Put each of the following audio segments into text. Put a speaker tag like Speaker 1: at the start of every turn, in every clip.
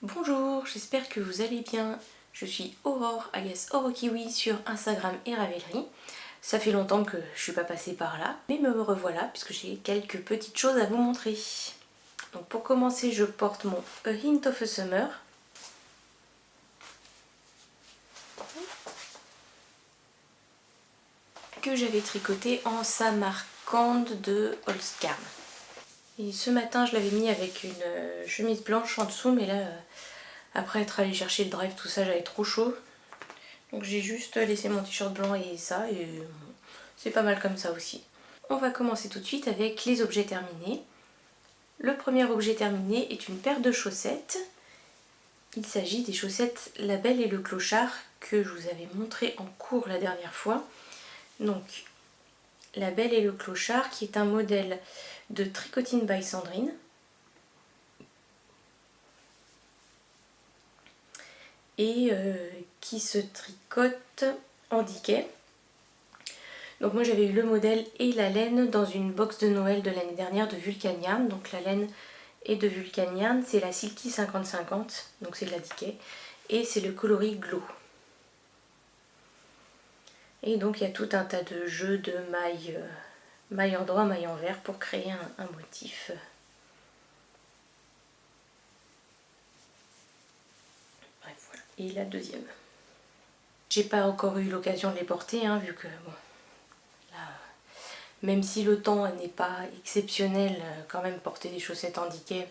Speaker 1: Bonjour, j'espère que vous allez bien. Je suis Aurore, alias Orokiwi sur Instagram et Ravelry. Ça fait longtemps que je suis pas passée par là, mais me revoilà puisque j'ai quelques petites choses à vous montrer. Donc pour commencer, je porte mon A Hint of a Summer. Que j'avais tricoté en Samarcande de Holzgarn. Et ce matin, je l'avais mis avec une chemise blanche en dessous, mais là, après être allée chercher le drive, tout ça, j'avais trop chaud. Donc j'ai juste laissé mon t-shirt blanc et ça, et c'est pas mal comme ça aussi. On va commencer tout de suite avec les objets terminés. Le premier objet terminé est une paire de chaussettes. Il s'agit des chaussettes La Belle et le Clochard que je vous avais montré en cours la dernière fois. Donc La Belle et le Clochard qui est un modèle de Tricotine by Sandrine. Et qui se tricote en diquet. Donc moi j'avais eu le modèle et la laine dans une box de Noël de l'année dernière de Vulcan Yarn. Donc la laine est de Vulcan Yarn, c'est la Silky 50-50, donc c'est de la diquet. Et c'est le coloris Glow. Et donc il y a tout un tas de jeux de mailles en droit, mailles en vert pour créer un motif. Bref, voilà. Et la deuxième. J'ai pas encore eu l'occasion de les porter, hein, vu que bon, là, même si le temps n'est pas exceptionnel, quand même porter des chaussettes en diquet.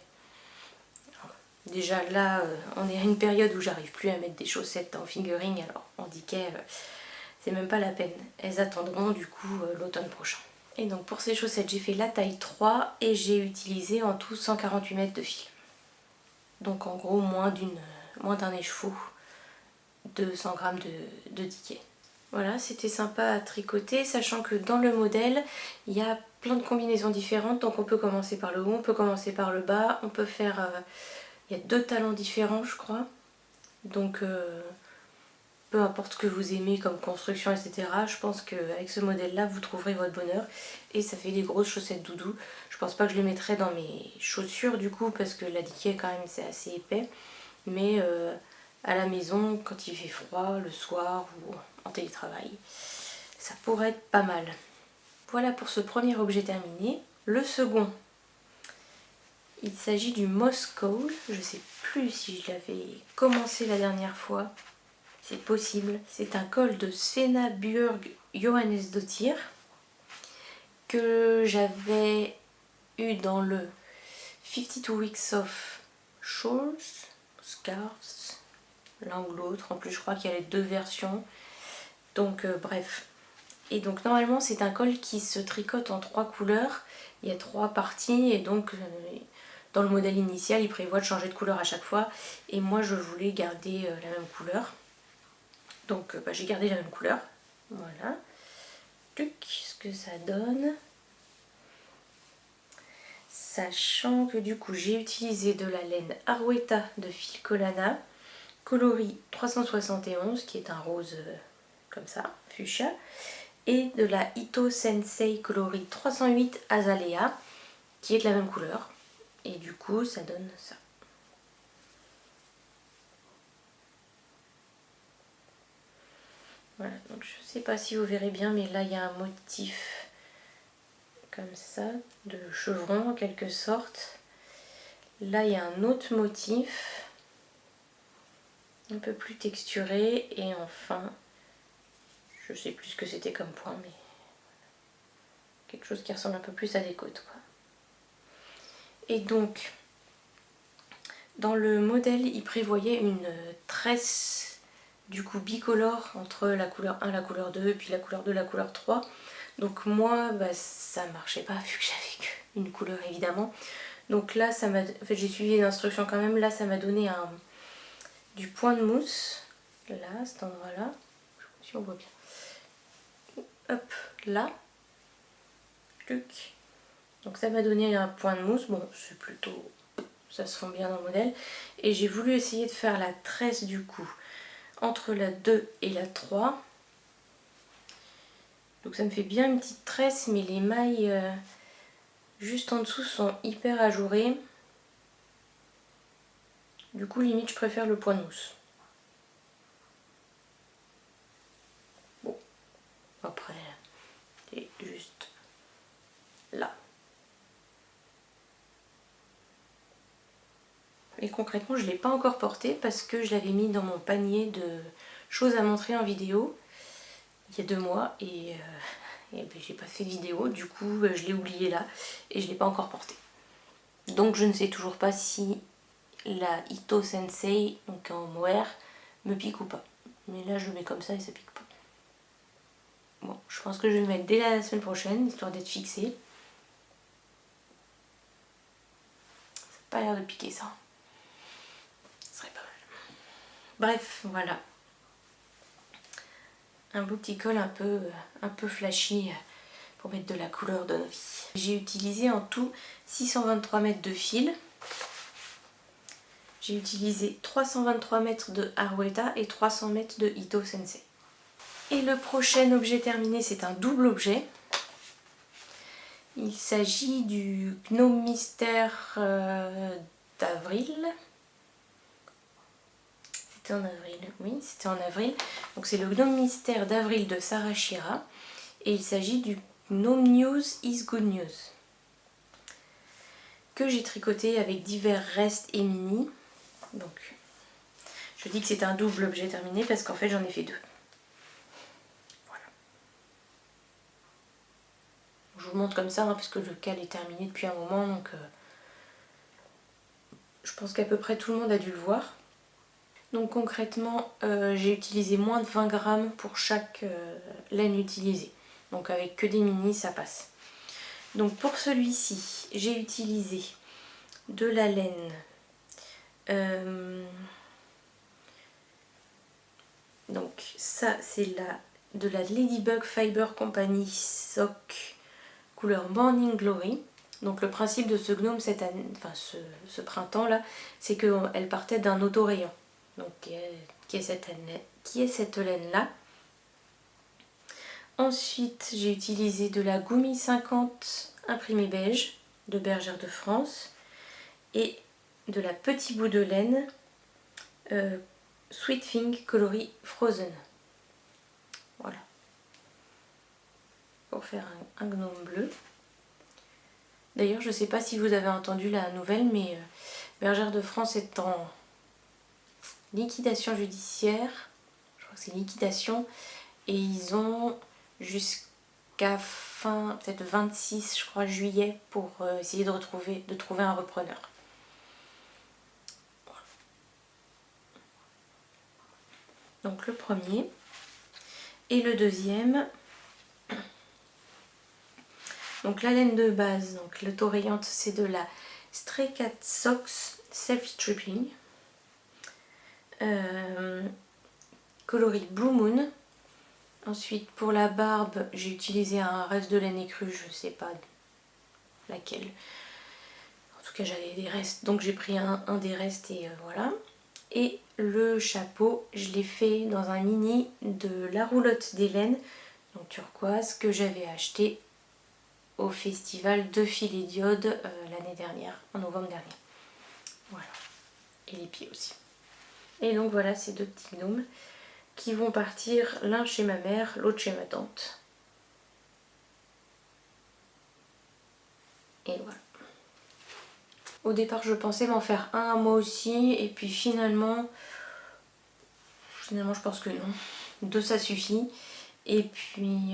Speaker 1: Déjà là, on est à une période où j'arrive plus à mettre des chaussettes en fingering, alors en diquet, c'est même pas la peine. Elles attendront du coup l'automne prochain. Et donc pour ces chaussettes, j'ai fait la taille 3 et j'ai utilisé en tout 148 mètres de fil. Donc en gros moins d'un écheveau de 100 grammes de diquet. Voilà, c'était sympa à tricoter, sachant que dans le modèle, il y a plein de combinaisons différentes. Donc on peut commencer par le haut, on peut commencer par le bas, on peut faire... il y a 2 talons différents, je crois. Donc peu importe ce que vous aimez comme construction, etc. Je pense qu'avec ce modèle-là, vous trouverez votre bonheur. Et ça fait des grosses chaussettes doudou. Je pense pas que je les mettrai dans mes chaussures du coup, parce que la diquet quand même c'est assez épais. Mais à la maison, quand il fait froid, le soir ou en télétravail, ça pourrait être pas mal. Voilà pour ce premier objet terminé. Le second, il s'agit du Moss Cole. Je sais plus si je l'avais commencé la dernière fois. C'est possible. C'est un col de Svena Björg Johannesdottir que j'avais eu dans le 52 Weeks of Shawls, Scarves, l'un ou l'autre. En plus, je crois qu'il y a les 2 versions. Donc, bref. Et donc, normalement, c'est un col qui se tricote en 3 couleurs. Il y a 3 parties et donc... dans le modèle initial, il prévoit de changer de couleur à chaque fois. Et moi, je voulais garder la même couleur. Donc j'ai gardé la même couleur. Voilà. Ce que ça donne. Sachant que du coup j'ai utilisé de la laine Arwetta de Filcolana, coloris 371, qui est un rose comme ça, fuchsia, et de la Ito Sensei coloris 308 Azalea, qui est de la même couleur. Et du coup ça donne ça. Voilà, donc je sais pas si vous verrez bien, mais là il y a un motif comme ça, de chevron en quelque sorte. Là il y a un autre motif, un peu plus texturé, et enfin, je sais plus ce que c'était comme point, mais quelque chose qui ressemble un peu plus à des côtes, quoi. Et donc, dans le modèle, il prévoyait une tresse du coup bicolore entre la couleur 1, la couleur 2, puis la couleur 2, la couleur 3. Donc moi, ça marchait pas vu que j'avais qu'une couleur évidemment. Donc là, ça m'a... En fait, j'ai suivi les instructions quand même. Là, ça m'a donné du point de mousse. Là, à cet endroit-là. Je sais pas si on voit bien. Hop, là. Donc ça m'a donné un point de mousse. Bon, c'est plutôt... ça se fond bien dans le modèle. Et j'ai voulu essayer de faire la tresse du coup entre la 2 et la 3. Donc ça me fait bien une petite tresse, mais les mailles juste en dessous sont hyper ajourées. Du coup limite je préfère le point de mousse. Bon, après c'est juste là. Et concrètement je ne l'ai pas encore porté parce que je l'avais mis dans mon panier de choses à montrer en vidéo il y a 2 mois et ben, j'ai pas fait de vidéo, du coup je l'ai oublié là et je ne l'ai pas encore porté. Donc je ne sais toujours pas si la Ito Sensei, donc en mohair, me pique ou pas. Mais là je le mets comme ça et ça pique pas. Bon, je pense que je vais le mettre dès la semaine prochaine, histoire d'être fixée. Ça n'a pas l'air de piquer ça. Ce serait pas mal. Bref, voilà. Un beau petit col un peu flashy pour mettre de la couleur de vie. J'ai utilisé en tout 623 mètres de fil. J'ai utilisé 323 mètres de Harueta et 300 mètres de Ito Sensei. Et le prochain objet terminé, c'est un double objet. Il s'agit du Gnome Mystère d'avril. C'était en avril, oui, c'était en avril. Donc c'est le Gnome Mystère d'avril de Sarah Shira. Et il s'agit du Gnome News is Good News. Que j'ai tricoté avec divers restes et mini. Donc je dis que c'est un double objet terminé parce qu'en fait j'en ai fait 2. Voilà. Je vous le montre comme ça hein, parce que le cal est terminé depuis un moment. Donc je pense qu'à peu près tout le monde a dû le voir. Donc concrètement, j'ai utilisé moins de 20 grammes pour chaque laine utilisée. Donc avec que des mini, ça passe. Donc pour celui-ci, j'ai utilisé de la laine. Donc ça, c'est de la Ladybug Fiber Company Sock couleur Morning Glory. Donc le principe de ce gnome cette année, enfin ce printemps là, c'est qu'elle partait d'un autorayon. Donc qui est cette laine là. Ensuite j'ai utilisé de la Gumi 50 imprimée beige de Bergère de France et de la petit bout de laine Sweet Thing coloris Frozen. Voilà. Pour faire un gnome bleu. D'ailleurs je ne sais pas si vous avez entendu la nouvelle mais Bergère de France est en liquidation judiciaire, je crois que c'est liquidation, et ils ont jusqu'à fin, peut-être 26 je crois juillet pour essayer de trouver un repreneur. Voilà. Donc le premier et le deuxième. Donc la laine de base, donc l'autorayante, c'est de la Stray Cat Socks Self Stripping. Coloris Blue Moon. Ensuite pour la barbe j'ai utilisé un reste de laine écrue, je sais pas laquelle. En tout cas j'avais des restes donc j'ai pris un des restes et voilà. Et le chapeau je l'ai fait dans un mini de la roulotte des laines, donc turquoise, que j'avais acheté au festival de Filet Diode l'année dernière, en novembre dernier. Voilà. Et les pieds aussi. Et donc voilà ces deux petits gnomes qui vont partir, l'un chez ma mère, l'autre chez ma tante. Et voilà. Au départ je pensais m'en faire un à moi aussi et puis finalement je pense que non. 2 ça suffit. Et puis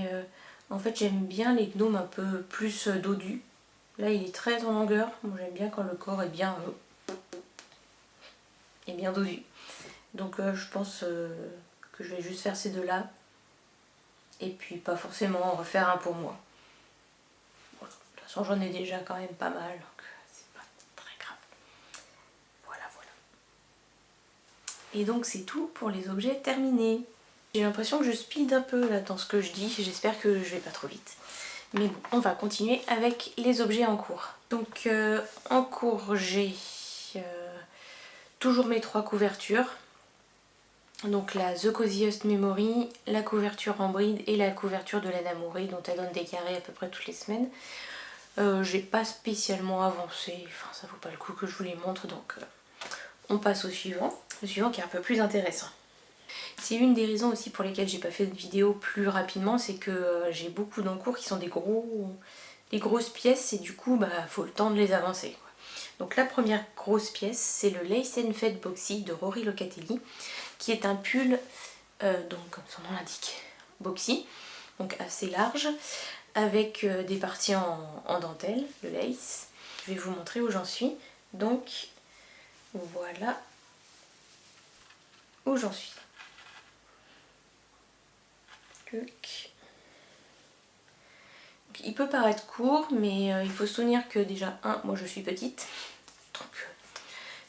Speaker 1: en fait j'aime bien les gnomes un peu plus dodus. Là il est très en longueur. Moi j'aime bien quand le corps est bien dodu. Donc je pense que je vais juste faire ces 2 là. Et puis pas forcément en refaire un pour moi. Voilà. De toute façon j'en ai déjà quand même pas mal. Donc c'est pas très grave. Voilà. Et donc c'est tout pour les objets terminés. J'ai l'impression que je speed un peu là dans ce que je dis. J'espère que je vais pas trop vite. Mais bon, on va continuer avec les objets en cours. Donc en cours j'ai toujours mes 3 couvertures. Donc la The Coziest Memory, la couverture en bride et la couverture de laine amourée dont elle donne des carrés à peu près toutes les semaines. J'ai pas spécialement avancé, enfin ça vaut pas le coup que je vous les montre donc On passe au suivant. Le suivant qui est un peu plus intéressant. C'est une des raisons aussi pour lesquelles j'ai pas fait de vidéo plus rapidement, c'est que j'ai beaucoup d'encours qui sont des grosses pièces et du coup faut le temps de les avancer, quoi. Donc la première grosse pièce, c'est le Lace & Fed Boxy de Rory Locatelli, qui est un pull, donc comme son nom l'indique, boxy, donc assez large, avec des parties en dentelle, le lace. Je vais vous montrer où j'en suis. Donc voilà où j'en suis. Il peut paraître court, mais il faut se souvenir que déjà, moi je suis petite, donc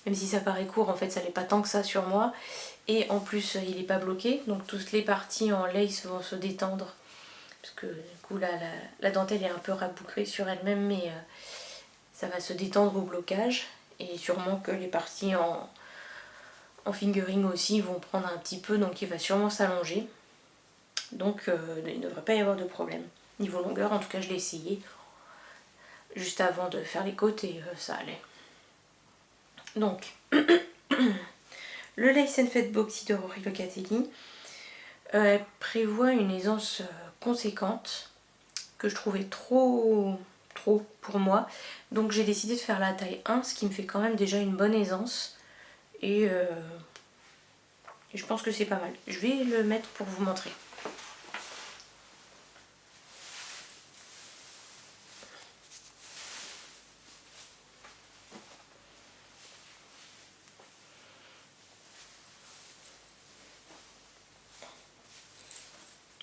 Speaker 1: même si ça paraît court, en fait ça n'est pas tant que ça sur moi, et en plus il n'est pas bloqué, donc toutes les parties en lace vont se détendre, parce que du coup là, la dentelle est un peu raboucrée sur elle-même, mais ça va se détendre au blocage, et sûrement que les parties en fingering aussi vont prendre un petit peu, donc il va sûrement s'allonger. Donc il ne devrait pas y avoir de problème. Niveau longueur, en tout cas je l'ai essayé juste avant de faire les côtes et ça allait. Donc le Lace & Fed Boxy de Rory Locatelli prévoit une aisance conséquente que je trouvais trop pour moi. Donc j'ai décidé de faire la taille 1, ce qui me fait quand même déjà une bonne aisance. Et je pense que c'est pas mal. Je vais le mettre pour vous montrer.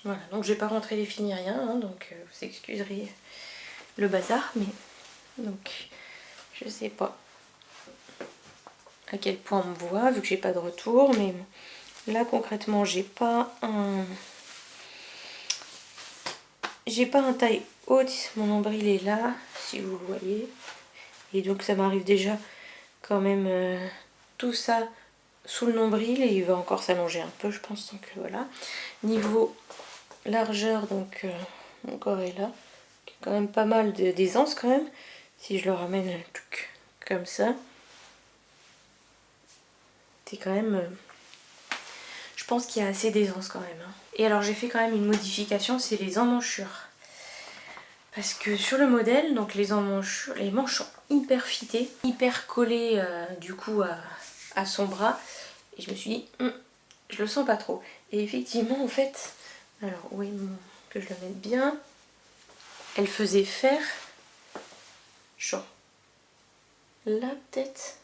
Speaker 1: Voilà, donc je vais pas rentrer les fils ni rien, hein, donc vous excuserez le bazar, mais donc je sais pas à quel point on me voit vu que j'ai pas de retour, mais là concrètement j'ai pas un taille haute, mon nombril est là si vous le voyez, et donc ça m'arrive déjà quand même tout ça sous le nombril et il va encore s'allonger un peu je pense, donc voilà. Niveau largeur, donc mon corps est là, quand même pas mal d'aisance quand même, si je le ramène comme ça, c'est quand même, je pense qu'il y a assez d'aisance quand même, hein. Et alors j'ai fait quand même une modification, c'est les emmanchures, parce que sur le modèle, donc les manches sont hyper fitées, hyper collées du coup à son bras, et je me suis dit je le sens pas trop, et effectivement en fait, alors oui, que je le mette bien, elle faisait faire genre là peut-être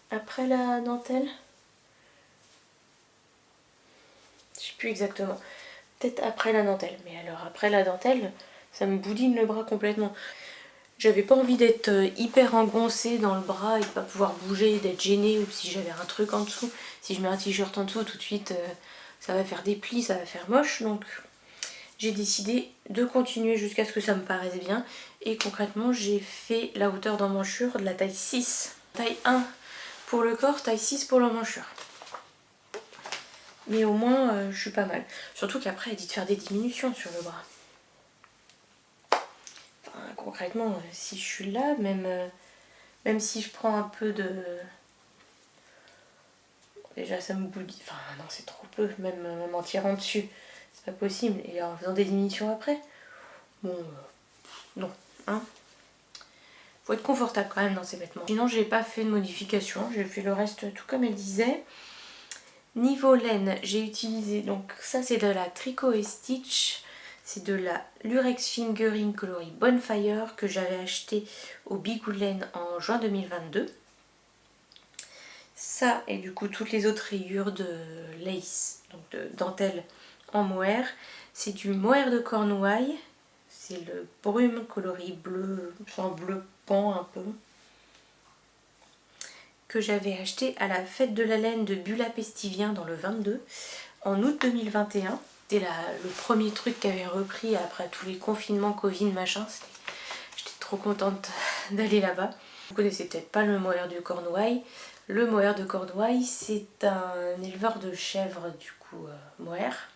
Speaker 1: après la dentelle, je sais plus exactement, peut-être après la dentelle, mais alors après la dentelle ça me boudine le bras complètement. J'avais pas envie d'être hyper engoncée dans le bras et de pas pouvoir bouger, d'être gênée, ou si j'avais un truc en dessous, si je mets un t-shirt en dessous tout de suite ça va faire des plis, ça va faire moche, donc j'ai décidé de continuer jusqu'à ce que ça me paraisse bien, et concrètement j'ai fait la hauteur d'emmanchure de la taille 6, taille 1 pour le corps, taille 6 pour l'emmanchure. Mais au moins je suis pas mal, surtout qu'après elle dit de faire des diminutions sur le bras. Enfin, concrètement si je suis là, même si je prends un peu de... Déjà ça me boudit, enfin non c'est trop peu, même en tirant dessus, c'est pas possible, et en faisant des diminutions après, bon non, hein. Faut être confortable quand même dans ces vêtements. Sinon j'ai pas fait de modification, j'ai fait le reste tout comme elle disait. Niveau laine, j'ai utilisé, donc ça c'est de la Tricot et Stitch, c'est de la Lurex Fingering coloris Bonfire que j'avais acheté au Bigou Laine en juin 2022. Ça et du coup toutes les autres rayures de lace, donc de dentelle en mohair, c'est du mohair de Cornouailles, c'est le brume coloris bleu, genre bleu pan un peu, que j'avais acheté à la fête de la laine de Bulla Pestivien dans le 22 en août 2021. C'était le premier truc qu'avait repris après tous les confinements Covid machin, j'étais trop contente d'aller là-bas. Vous connaissez peut-être pas le mohair de Cornouailles. Le mohair de Cornouailles, c'est un éleveur de chèvres, du coup mohair,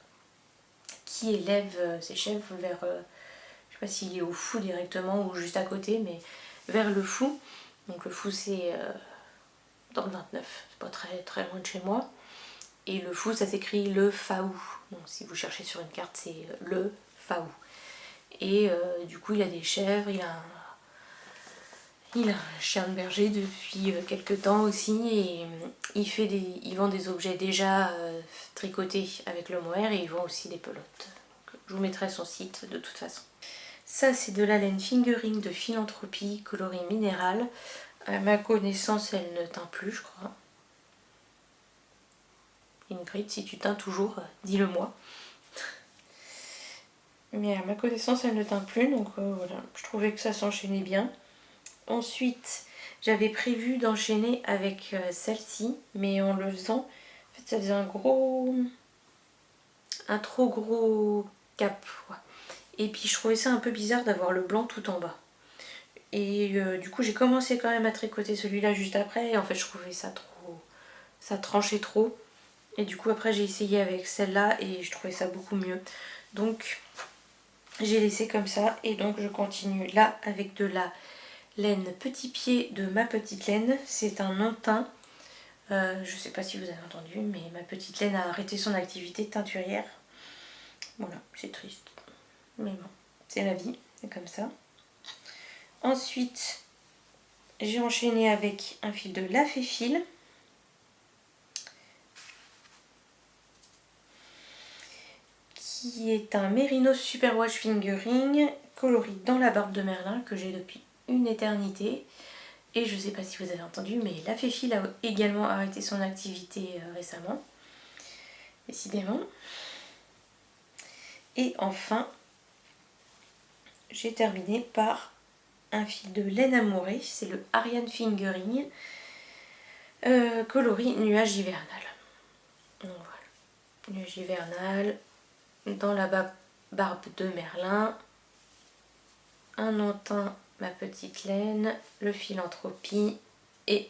Speaker 1: qui élève ses chèvres vers, je sais pas s'il est au fou directement ou juste à côté, mais vers le fou. Donc le fou c'est dans le 29, c'est pas très loin de chez moi. Et le fou, ça s'écrit le Faou. Donc si vous cherchez sur une carte, c'est le Faou. Et du coup, il a des chèvres, il a un chien de berger depuis quelques temps aussi. Et il vend des objets déjà tricotés avec le mohair et il vend aussi des pelotes. Donc, je vous mettrai son site de toute façon. Ça, c'est de la laine fingering de Philanthropie, coloris minéral. À ma connaissance, elle ne teint plus, je crois. Ingrid, si tu teins toujours, dis-le moi. Mais à ma connaissance, elle ne teint plus, donc voilà, je trouvais que ça s'enchaînait bien. Ensuite, j'avais prévu d'enchaîner avec celle-ci, mais en le faisant, en fait, ça faisait un trop gros cap. Ouais. Et puis, je trouvais ça un peu bizarre d'avoir le blanc tout en bas. Et du coup, j'ai commencé quand même à tricoter celui-là juste après, et en fait, je trouvais ça trop... ça tranchait trop. Et du coup, après, j'ai essayé avec celle-là, et je trouvais ça beaucoup mieux. Donc... j'ai laissé comme ça et donc je continue là avec de la laine petit pied de Ma Petite Laine. C'est un non-teint. Je sais pas si vous avez entendu, mais Ma Petite Laine a arrêté son activité teinturière. Voilà, c'est triste. Mais bon, c'est la vie, c'est comme ça. Ensuite, j'ai enchaîné avec un fil de La Fée-Fil. Qui est un Mérinos Superwash Fingering coloris dans la barbe de Merlin que j'ai depuis une éternité. Et je sais pas si vous avez entendu, mais La Fée-Fil a également arrêté son activité récemment. Décidément. Et enfin, j'ai terminé par un fil de laine amourée. C'est le Ariane Fingering coloris nuage hivernal. Donc voilà. Nuage hivernal dans la barbe de Merlin. Un non-teint Ma Petite Laine, le Philanthropie et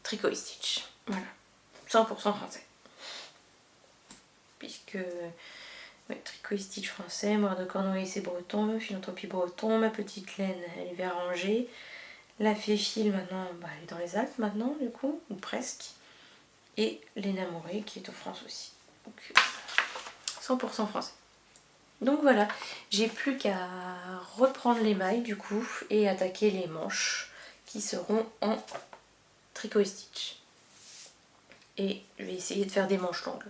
Speaker 1: Tricot Stitch. Voilà, 100% français. Puisque ouais, Tricot Stitch français, Moire de Cornouailles c'est breton, Philanthropie breton, Ma Petite Laine elle est vers Angers, La Fée-Fil maintenant, bah, elle est dans les Alpes maintenant du coup, ou presque, et Laine Amourée qui est en France aussi. Donc 100% français. Donc voilà, j'ai plus qu'à reprendre les mailles du coup et attaquer les manches qui seront en Tricot Stitch. Et je vais essayer de faire des manches longues.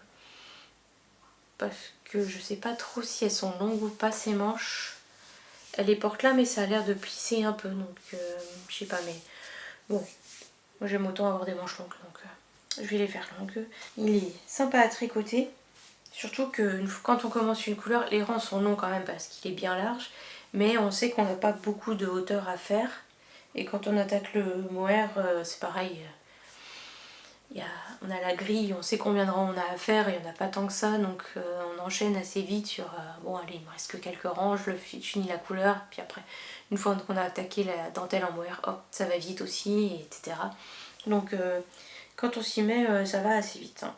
Speaker 1: Parce que je sais pas trop si elles sont longues ou pas ces manches. Elle les porte là mais ça a l'air de plisser un peu donc je sais pas mais bon. Moi j'aime autant avoir des manches longues donc je vais les faire longues. Il est sympa à tricoter. Surtout que quand on commence une couleur, les rangs sont longs quand même parce qu'il est bien large. Mais on sait qu'on n'a pas beaucoup de hauteur à faire. Et quand on attaque le mohair, c'est pareil. On a la grille, on sait combien de rangs on a à faire et il n'y en a pas tant que ça. Donc on enchaîne assez vite sur... bon allez, il me reste que quelques rangs, je finis la couleur. Puis après, une fois qu'on a attaqué la dentelle en mohair, hop, ça va vite aussi, etc. Donc quand on s'y met, ça va assez vite. Hein.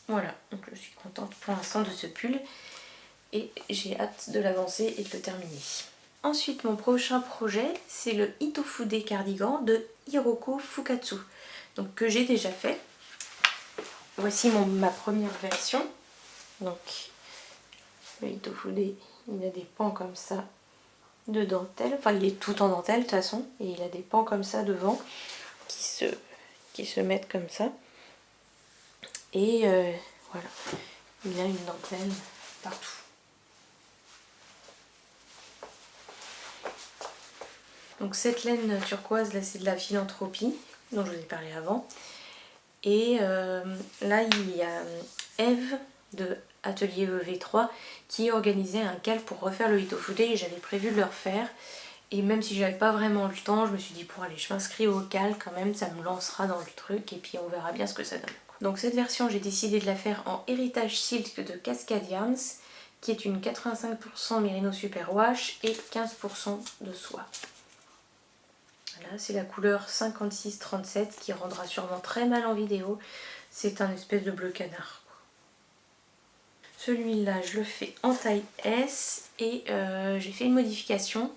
Speaker 1: Voilà, donc je suis contente pour l'instant de ce pull et j'ai hâte de l'avancer et de le terminer. Ensuite, mon prochain projet, c'est le Itofude cardigan de Hiroko Fukatsu, donc que j'ai déjà fait. Voici ma première version. Donc, le Itofude, il a des pans comme ça de dentelle, enfin il est tout en dentelle de toute façon, et il a des pans comme ça devant qui se mettent comme ça. Et voilà, il a une dentelle partout. Donc cette laine turquoise là c'est de la Philanthropie, dont je vous ai parlé avant. Et là il y a Eve de Atelier EV3 qui organisait un cal pour refaire le Itofude et j'avais prévu de le refaire. Et même si j'avais pas vraiment le temps, je me suis dit pour aller je m'inscris au cal quand même, ça me lancera dans le truc et puis on verra bien ce que ça donne. Donc cette version j'ai décidé de la faire en héritage silk de Cascade Yarns qui est une 85% Merino Superwash et 15% de soie. Voilà, c'est la couleur 56-37 qui rendra sûrement très mal en vidéo. C'est un espèce de bleu canard. Celui-là je le fais en taille S et j'ai fait une modification.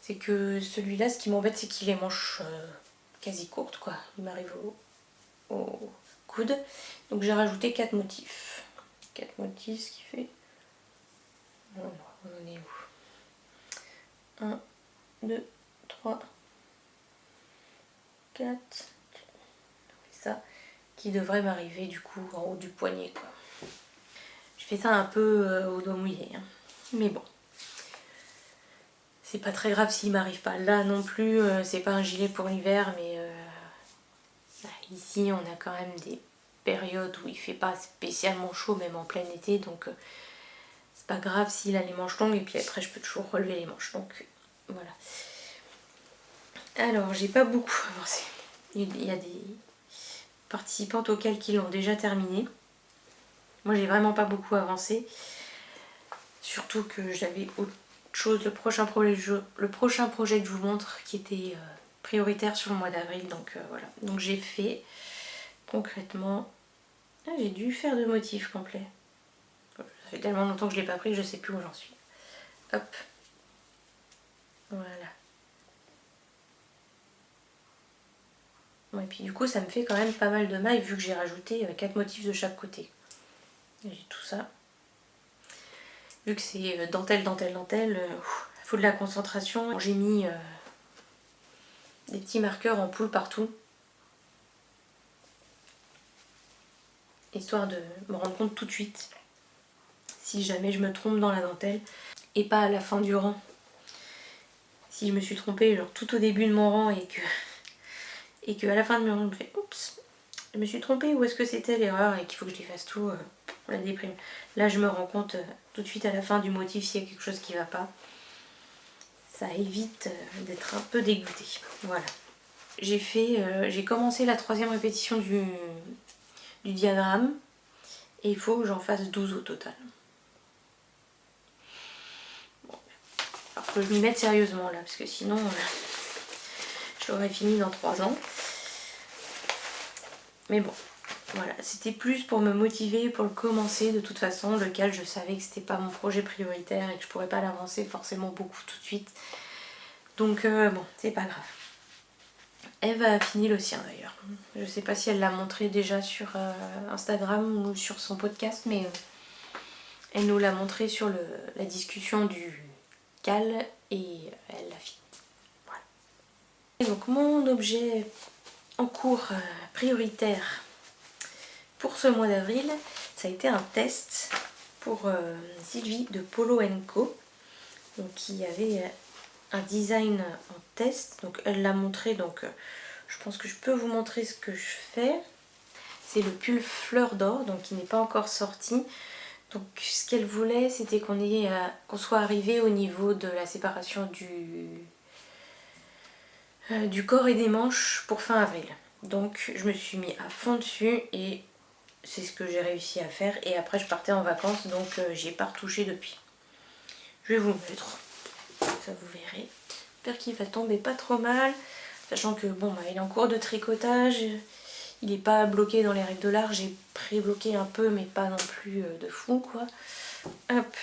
Speaker 1: C'est que celui-là, ce qui m'embête, c'est qu'il est manche quasi courte quoi, il m'arrive au coude. Donc j'ai rajouté 4 motifs. 4 motifs, ce qui fait... Oh non, on en est où? 1, 2, 3, 4. Ça, qui devrait m'arriver du coup en haut du poignet quoi. Je fais ça un peu au doigt mouillé, hein. Mais bon. C'est pas très grave s'il m'arrive pas là non plus, c'est pas un gilet pour l'hiver, mais ici on a quand même des périodes où il fait pas spécialement chaud, même en plein été, donc c'est pas grave s'il a les manches longues, et puis après je peux toujours relever les manches, donc voilà. Alors j'ai pas beaucoup avancé, il y a des participantes auxquelles qui l'ont déjà terminé. Moi j'ai vraiment pas beaucoup avancé, surtout que j'avais autre chose, le prochain projet que je vous montre qui était prioritaire sur le mois d'avril, donc voilà. Donc j'ai fait concrètement, j'ai dû faire 2 motifs complets. Ça fait tellement longtemps que je l'ai pas pris que je sais plus où j'en suis. Hop, voilà. Bon, et puis du coup ça me fait quand même pas mal de mailles vu que j'ai rajouté 4 motifs de chaque côté. J'ai tout ça. Vu que c'est dentelle, dentelle, dentelle, il faut de la concentration. J'ai mis des petits marqueurs en poule partout, histoire de me rendre compte tout de suite si jamais je me trompe dans la dentelle, et pas à la fin du rang. Si je me suis trompée genre tout au début de mon rang et que à la fin de mon rang je me fais oups, je me suis trompée, où est-ce que c'était l'erreur et qu'il faut que je défasse tout, la déprime. Là je me rends compte tout de suite à la fin du motif s'il y a quelque chose qui va pas. Ça évite d'être un peu dégoûté. Voilà. J'ai commencé la 3e répétition du diagramme et il faut que j'en fasse 12 au total. Bon. Alors faut que je m'y mette sérieusement là, parce que sinon je l'aurais fini dans 3 ans. Mais bon, voilà, c'était plus pour me motiver pour le commencer. De toute façon, le cal, je savais que c'était pas mon projet prioritaire et que je pourrais pas l'avancer forcément beaucoup tout de suite. Donc bon, c'est pas grave. Eve a fini le sien d'ailleurs. Je sais pas si elle l'a montré déjà sur Instagram ou sur son podcast, mais elle nous l'a montré sur la discussion du cal et elle l'a fini. Voilà. Et donc mon objet en cours prioritaire pour ce mois d'avril, ça a été un test pour Sylvie de Polo & Co, donc qui avait un design en test. Donc elle l'a montré, donc je pense que je peux vous montrer ce que je fais. C'est le pull fleur d'or, donc qui n'est pas encore sorti. Donc ce qu'elle voulait, c'était qu'on soit arrivé au niveau de la séparation du corps et des manches pour fin avril. Donc je me suis mis à fond dessus et c'est ce que j'ai réussi à faire. Et après je partais en vacances, donc j'y ai pas retouché depuis. Je vais vous le mettre, ça vous verrez. J'espère qu'il va tomber pas trop mal, sachant que bon bah, il est en cours de tricotage, il n'est pas bloqué dans les règles de l'art, j'ai pré-bloqué un peu mais pas non plus de fou quoi. Hop.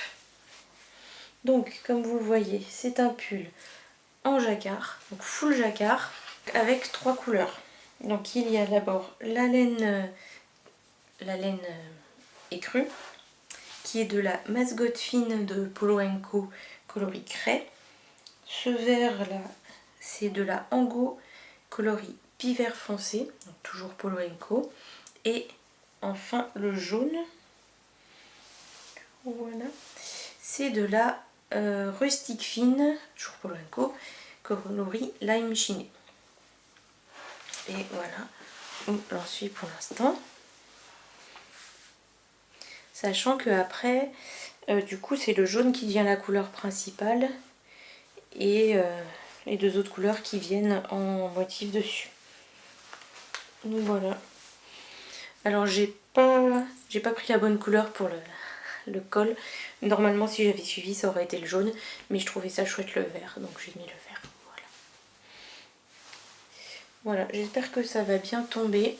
Speaker 1: Donc comme vous le voyez, c'est un pull en jacquard, donc full jacquard, avec 3 couleurs. Donc il y a d'abord la laine écrue, qui est de la mascotte fine de Polo & Co coloris craie. Ce vert là, c'est de la Ango coloris pie vert foncé, donc toujours Polo & Co. Et enfin le jaune, voilà, c'est de la rustique fine, toujours Polo & Co, coloris lime chiné. Et voilà où j'en suis pour l'instant. Sachant que après, du coup, c'est le jaune qui devient la couleur principale et les 2 autres couleurs qui viennent en motif dessus. Donc voilà. Alors j'ai pas pris la bonne couleur pour le col. Normalement, si j'avais suivi, ça aurait été le jaune, mais je trouvais ça chouette le vert, donc j'ai mis le vert. Voilà, j'espère que ça va bien tomber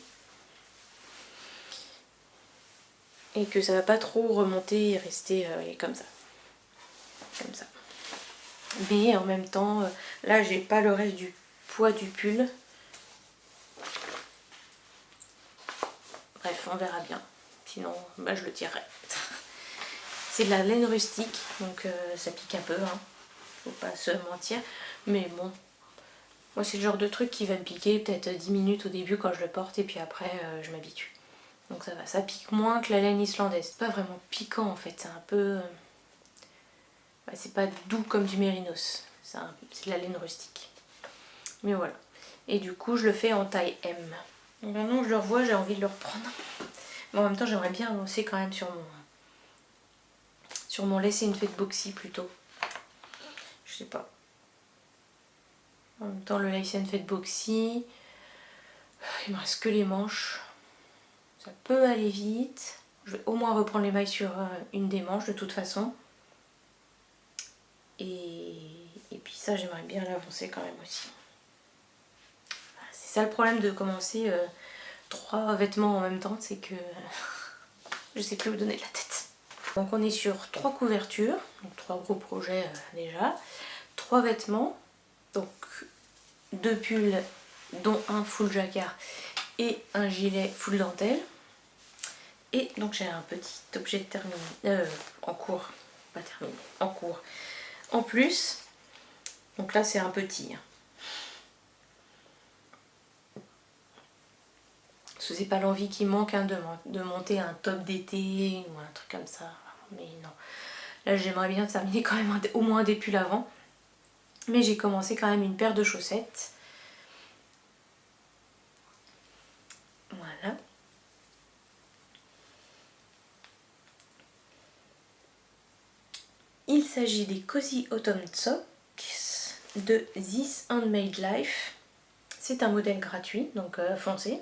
Speaker 1: et que ça va pas trop remonter et rester comme ça. Comme ça. Mais en même temps, là j'ai pas le reste du poids du pull, Bref, on verra bien. Sinon, bah, je le tirerai. C'est de la laine rustique, donc ça pique un peu, hein. Faut pas se mentir. Mais bon, moi c'est le genre de truc qui va me piquer peut-être 10 minutes au début quand je le porte et puis après je m'habitue. Donc ça va, ça pique moins que la laine islandaise. C'est pas vraiment piquant en fait, c'est un peu... c'est pas doux comme du mérinos, c'est de la laine rustique. Mais voilà. Et du coup je le fais en taille M. Donc maintenant que je le revois, j'ai envie de le reprendre. Mais en même temps j'aimerais bien avancer quand même sur mon laisser une fête boxy plutôt. Je sais pas. En même temps le laisser une fête boxy, il me reste que les manches. Ça peut aller vite. Je vais au moins reprendre les mailles sur une des manches de toute façon. Et puis ça j'aimerais bien l'avancer quand même aussi. C'est ça le problème de commencer 3 vêtements en même temps, c'est que je sais plus où donner de la tête. Donc on est sur 3 couvertures, donc 3 gros projets déjà, 3 vêtements, donc 2 pulls dont un full jacquard et un gilet full dentelle. Et donc j'ai un petit objet terminé, en cours, pas terminé, en cours. En plus, donc là c'est un petit. Parce que c'est pas l'envie qui manque hein, de monter un top d'été ou un truc comme ça. Mais non. Là j'aimerais bien terminer quand même au moins des pulls avant. Mais j'ai commencé quand même une paire de chaussettes. Voilà. Il s'agit des Cozy Autumn Socks de This Handmade Life. C'est un modèle gratuit, donc foncé.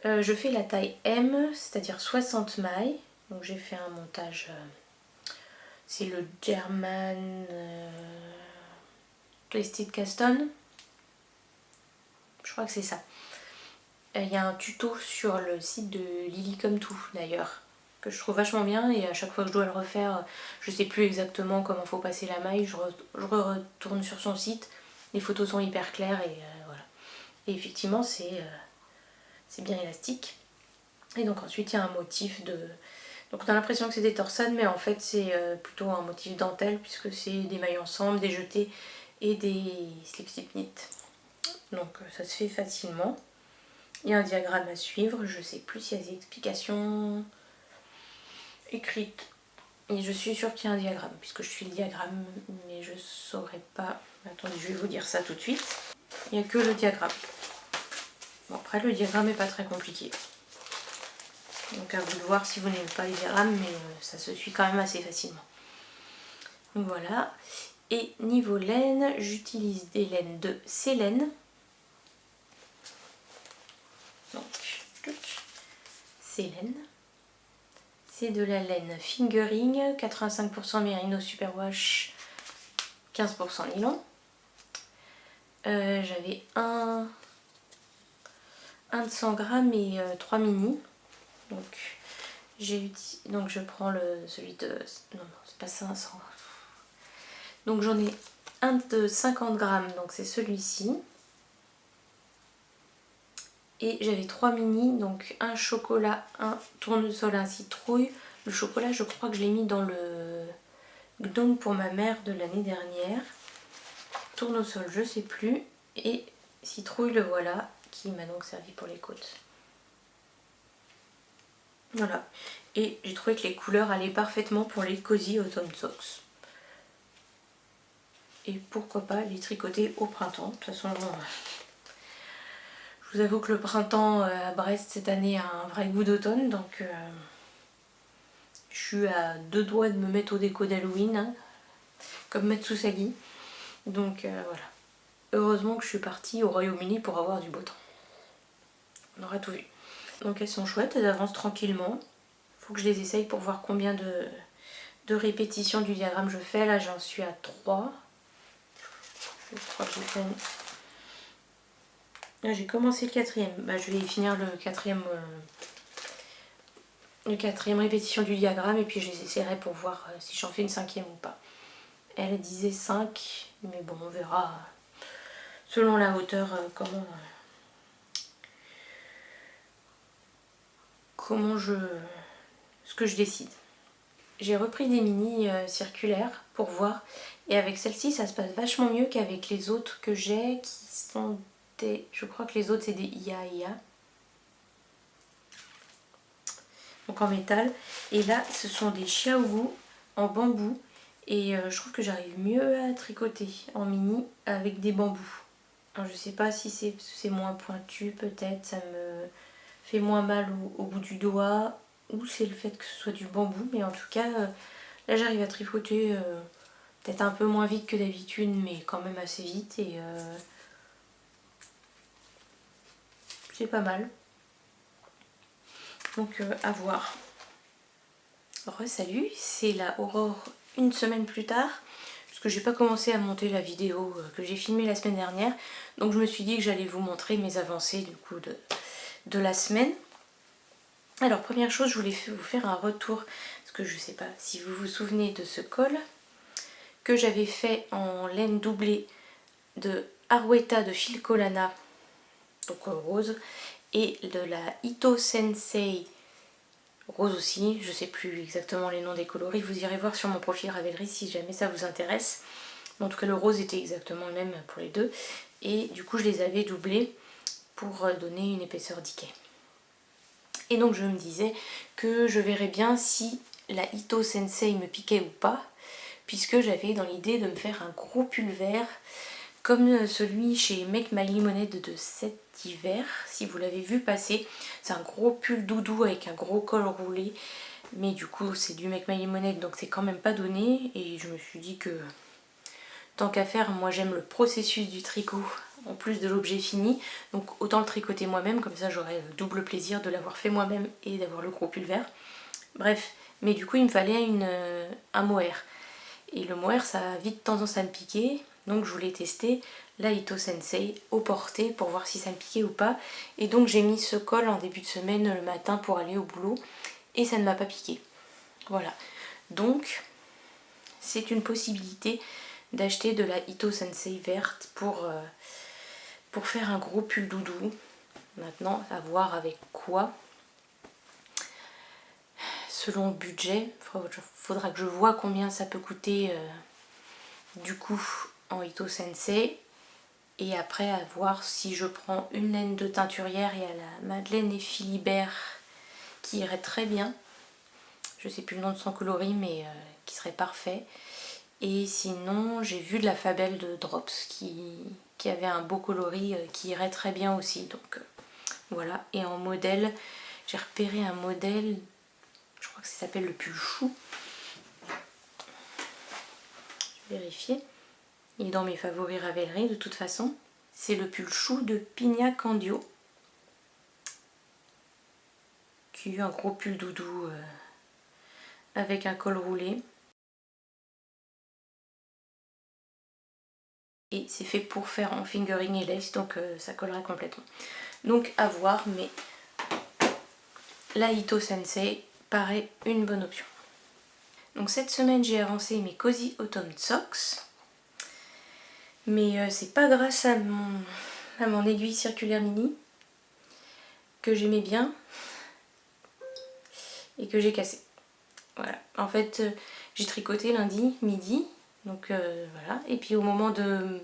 Speaker 1: Je fais la taille M, c'est-à-dire 60 mailles. Donc j'ai fait un montage, c'est le German Twisted Caston. Je crois que c'est ça. Il y a un tuto sur le site de Lily Come To d'ailleurs, que je trouve vachement bien et à chaque fois que je dois le refaire, je sais plus exactement comment faut passer la maille, je retourne sur son site, les photos sont hyper claires et voilà. Et effectivement c'est bien élastique. Et donc ensuite il y a un motif de... Donc on a l'impression que c'est des torsades mais en fait c'est plutôt un motif dentelle puisque c'est des mailles ensemble, des jetés et des slip knit. Donc ça se fait facilement. Il y a un diagramme à suivre, je sais plus s'il y a des explications écrites. Et je suis sûre qu'il y a un diagramme, puisque je suis le diagramme, mais je saurais pas. Attendez, je vais vous dire ça tout de suite. Il n'y a que le diagramme. Bon, après, le diagramme n'est pas très compliqué. Donc à vous de voir si vous n'aimez pas les diagrammes, mais ça se suit quand même assez facilement. Donc voilà. Et niveau laine, j'utilise des laines de Célène. Donc, Célène. C'est de la laine fingering, 85% mérino superwash, 15% nylon. J'avais un de 100 grammes et 3 mini. Donc je prends celui de... Non, c'est pas 500. Donc j'en ai un de 50 grammes, donc c'est celui-ci. Et j'avais 3 mini, donc un chocolat, un tournesol, un citrouille. Le chocolat, je crois que je l'ai mis dans le Gnome pour ma mère de l'année dernière. Tournesol, je sais plus. Et citrouille, le voilà, qui m'a donc servi pour les côtes. Voilà. Et j'ai trouvé que les couleurs allaient parfaitement pour les Cozy Autumn Socks. Et pourquoi pas les tricoter au printemps. De toute façon, je vous avoue que le printemps à Brest cette année a un vrai goût d'automne, donc je suis à 2 doigts de me mettre au déco d'Halloween, hein, comme Matsusagi. Donc voilà. Heureusement que je suis partie au Royaume-Uni pour avoir du beau temps. On aura tout vu. Donc elles sont chouettes, elles avancent tranquillement. Faut que je les essaye pour voir combien de répétitions du diagramme je fais. Là j'en suis à 3. Je crois que j'ai fait... Là j'ai commencé le 4e. Bah, je vais finir le 4e répétition du diagramme et puis je les essaierai pour voir si j'en fais une 5e ou pas. Elle disait 5, mais bon on verra selon la hauteur comment ce que je décide. J'ai repris des mini circulaires pour voir, et avec celle-ci ça se passe vachement mieux qu'avec les autres que j'ai qui sont des... Je crois que les autres c'est des IA. Donc en métal, et là ce sont des Xiaogu en bambou, et je trouve que j'arrive mieux à tricoter en mini avec des bambous. Alors je sais pas si c'est moins pointu, peut-être ça me fait moins mal au bout du doigt, ou c'est le fait que ce soit du bambou, mais en tout cas là j'arrive à tricoter peut-être un peu moins vite que d'habitude, mais quand même assez vite, et c'est pas mal. Donc à voir. Salut, c'est la Aurore une semaine plus tard, parce que j'ai pas commencé à monter la vidéo que j'ai filmée la semaine dernière, donc je me suis dit que j'allais vous montrer mes avancées du coup de la semaine. Alors première chose, je voulais vous faire un retour, parce que je sais pas si vous vous souvenez de ce col que j'avais fait en laine doublée de Arueta de Filco Lana, donc rose, et de la Ito Sensei rose aussi, je sais plus exactement les noms des coloris, vous irez voir sur mon profil Ravelry si jamais ça vous intéresse. Mais en tout cas le rose était exactement le même pour les deux, et du coup je les avais doublés pour donner une épaisseur d'Ikea. Et donc je me disais que je verrais bien si la Ito Sensei me piquait ou pas, puisque j'avais dans l'idée de me faire un gros pull vert comme celui chez Make My Lemonade de cet hiver, si vous l'avez vu passer. C'est un gros pull doudou avec un gros col roulé, mais du coup c'est du Make My Lemonade, donc c'est quand même pas donné, et je me suis dit que tant qu'à faire, moi j'aime le processus du tricot en plus de l'objet fini, donc autant le tricoter moi-même, comme ça j'aurai le double plaisir de l'avoir fait moi-même et d'avoir le gros pull vert. Bref, mais du coup il me fallait un mohair, et le mohair ça a vite tendance à me piquer, donc je voulais tester la Ito Sensei au porté pour voir si ça me piquait ou pas, et donc j'ai mis ce col en début de semaine le matin pour aller au boulot, et ça ne m'a pas piqué. Voilà, donc c'est une possibilité d'acheter de la Ito Sensei verte pour faire un gros pull doudou. Maintenant, à voir avec quoi. Selon le budget, faudra que je vois combien ça peut coûter du coup en Ito Sensei. Et après, à voir si je prends une laine de teinturière. Il y a la Madeleine et Philibert qui irait très bien. Je sais plus le nom de son coloris, mais qui serait parfait. Et sinon, j'ai vu de la Fabelle de Drops qui avait un beau coloris qui irait très bien aussi. Donc voilà. Et en modèle, j'ai repéré un modèle, je crois que ça s'appelle le pull chou. Je vais vérifier. Il est dans mes favoris Ravelry de toute façon. C'est le pull chou de Pina Candio, qui est un gros pull doudou avec un col roulé. Et c'est fait pour faire en fingering et lace, donc ça collera complètement. Donc à voir, mais la Ito Sensei paraît une bonne option. Donc cette semaine j'ai avancé mes Cozy Autumn Socks, mais c'est pas grâce à mon aiguille circulaire mini que j'aimais bien et que j'ai cassé. Voilà, en fait j'ai tricoté lundi midi, donc voilà, et puis au moment de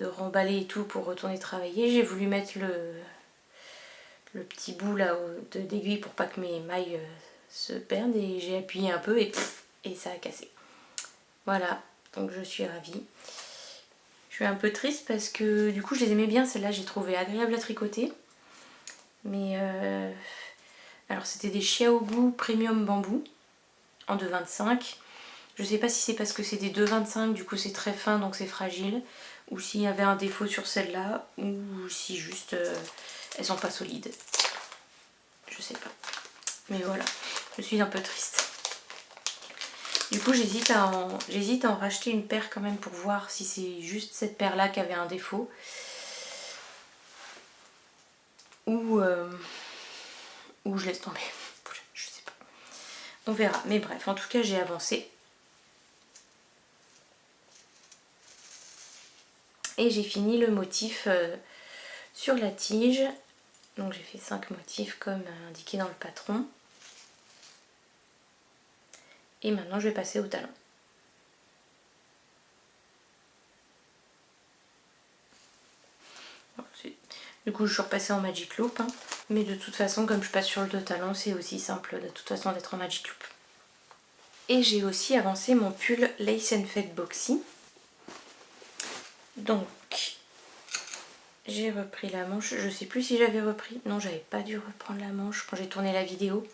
Speaker 1: remballer et tout pour retourner travailler, j'ai voulu mettre le petit bout là d'aiguille pour pas que mes mailles se perdent, et j'ai appuyé un peu et ça a cassé. Voilà, donc je suis ravie. Je suis un peu triste parce que du coup je les aimais bien, celle-là j'ai trouvé agréable à tricoter. Mais alors c'était des Xiaogu Premium Bambou en 2,25. Je sais pas si c'est parce que c'est des 2,25, du coup c'est très fin donc c'est fragile, ou s'il y avait un défaut sur celle-là, ou si juste elles sont pas solides. Je sais pas. Mais voilà, je suis un peu triste. Du coup j'hésite à en racheter une paire quand même pour voir si c'est juste cette paire-là qui avait un défaut. Ou je laisse tomber. Je sais pas. On verra. Mais bref, en tout cas j'ai avancé. Et j'ai fini le motif sur la tige Donc j'ai fait 5 motifs comme indiqué dans le patron. Et maintenant je vais passer au talon. Du coup je suis repassée en Magic Loop, hein. Mais de toute façon comme je passe sur le dos talon, c'est aussi simple de toute façon d'être en Magic Loop. Et j'ai aussi avancé mon pull Lace and Fade Boxy. Donc j'ai repris la manche, je sais plus si j'avais repris, non j'avais pas dû reprendre la manche quand j'ai tourné la vidéo.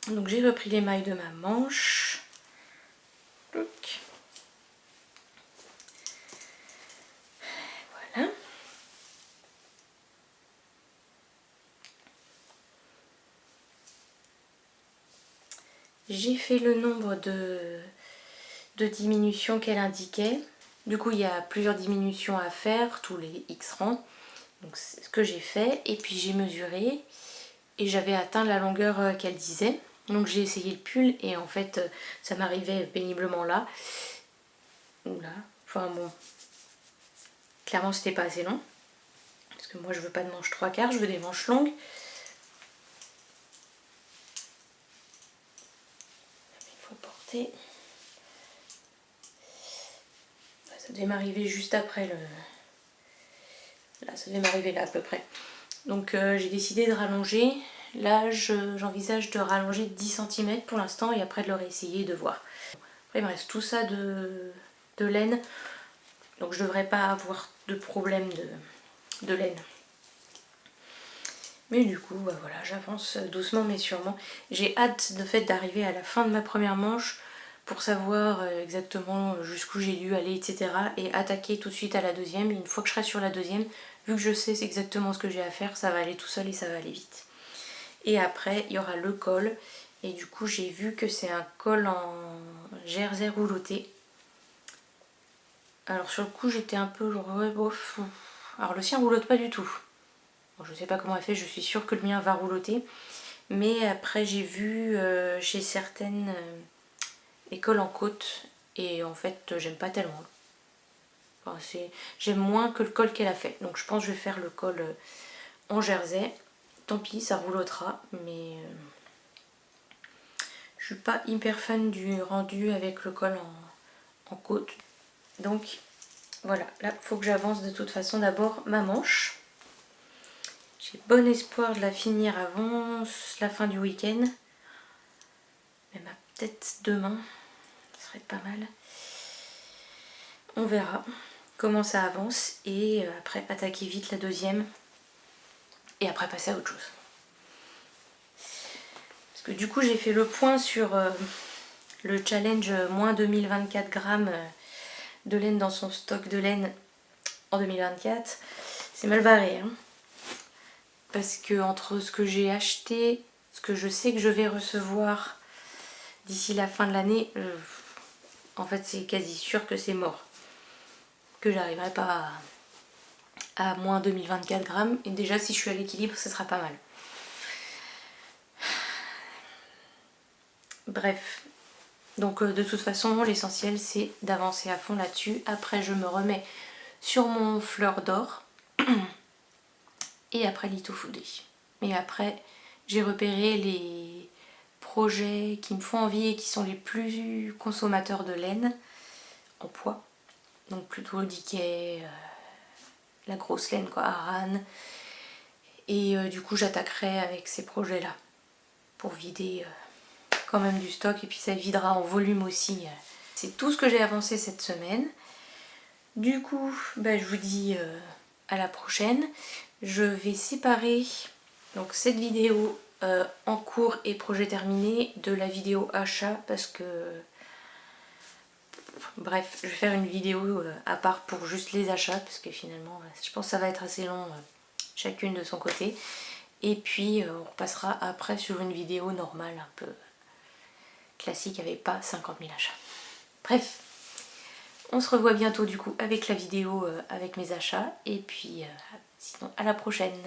Speaker 1: Donc j'ai repris les mailles de ma manche. Donc, voilà. J'ai fait le nombre de diminutions qu'elle indiquait. Du coup il y a plusieurs diminutions à faire, tous les X rangs. Donc c'est ce que j'ai fait et puis j'ai mesuré et j'avais atteint la longueur qu'elle disait. Donc j'ai essayé le pull et en fait ça m'arrivait péniblement là. Oula, enfin bon, clairement c'était pas assez long. Parce que moi je veux pas de manches 3/4, je veux des manches longues. Il faut porter. Ça devait m'arriver juste après le... Là ça devait m'arriver là à peu près. Donc j'ai décidé de rallonger. Là j'envisage de rallonger 10 cm pour l'instant et après de le réessayer et de voir. Après il me reste tout ça de laine. Donc je devrais pas avoir de problème de laine. Mais du coup bah voilà, j'avance doucement mais sûrement. J'ai hâte de fait d'arriver à la fin de ma première manche pour savoir exactement jusqu'où j'ai dû aller, etc. Et attaquer tout de suite à la deuxième. Et une fois que je serai sur la deuxième, vu que je sais exactement ce que j'ai à faire, ça va aller tout seul et ça va aller vite. Et après il y aura le col. Et du coup j'ai vu que c'est un col en jersey rouloté. Alors sur le coup j'étais un peu genre ouais bof. Alors le sien roulote pas du tout. Bon, je sais pas comment elle fait, je suis sûre que le mien va rouloter. Mais après j'ai vu chez certaines les cols en côte et en fait j'aime pas tellement. Enfin, j'aime moins que le col qu'elle a fait. Donc je pense que je vais faire le col en jersey. Tant pis, ça roulotera, mais je suis pas hyper fan du rendu avec le col en côte. Donc voilà, là il faut que j'avance de toute façon d'abord ma manche. J'ai bon espoir de la finir avant la fin du week-end. Même peut-être demain, ce serait pas mal. On verra comment ça avance et après attaquer vite la deuxième et après passer à autre chose. Parce que du coup j'ai fait le point sur le challenge moins 2024 grammes de laine dans son stock de laine en 2024. C'est mal barré, hein. Parce que entre ce que j'ai acheté, ce que je sais que je vais recevoir d'ici la fin de l'année, en fait c'est quasi sûr que c'est mort. Que j'arriverai pas à moins 2024 grammes. Et déjà si je suis à l'équilibre, ce sera pas mal. Bref. Donc de toute façon, l'essentiel c'est d'avancer à fond là-dessus. Après je me remets sur mon fleur d'or. Et après Litho Foodé. Et après j'ai repéré les projets qui me font envie et qui sont les plus consommateurs de laine en poids. Donc plutôt Decay, la grosse laine quoi, Aran. Et du coup j'attaquerai avec ces projets là pour vider quand même du stock et puis ça videra en volume aussi. C'est tout ce que j'ai avancé cette semaine. Du coup bah, je vous dis à la prochaine. Je vais séparer donc cette vidéo en cours et projet terminé de la vidéo achat parce que bref je vais faire une vidéo à part pour juste les achats parce que finalement je pense que ça va être assez long chacune de son côté et puis on repassera après sur une vidéo normale un peu classique avec pas 50 000 achats. Bref, on se revoit bientôt du coup avec la vidéo avec mes achats et puis sinon à la prochaine.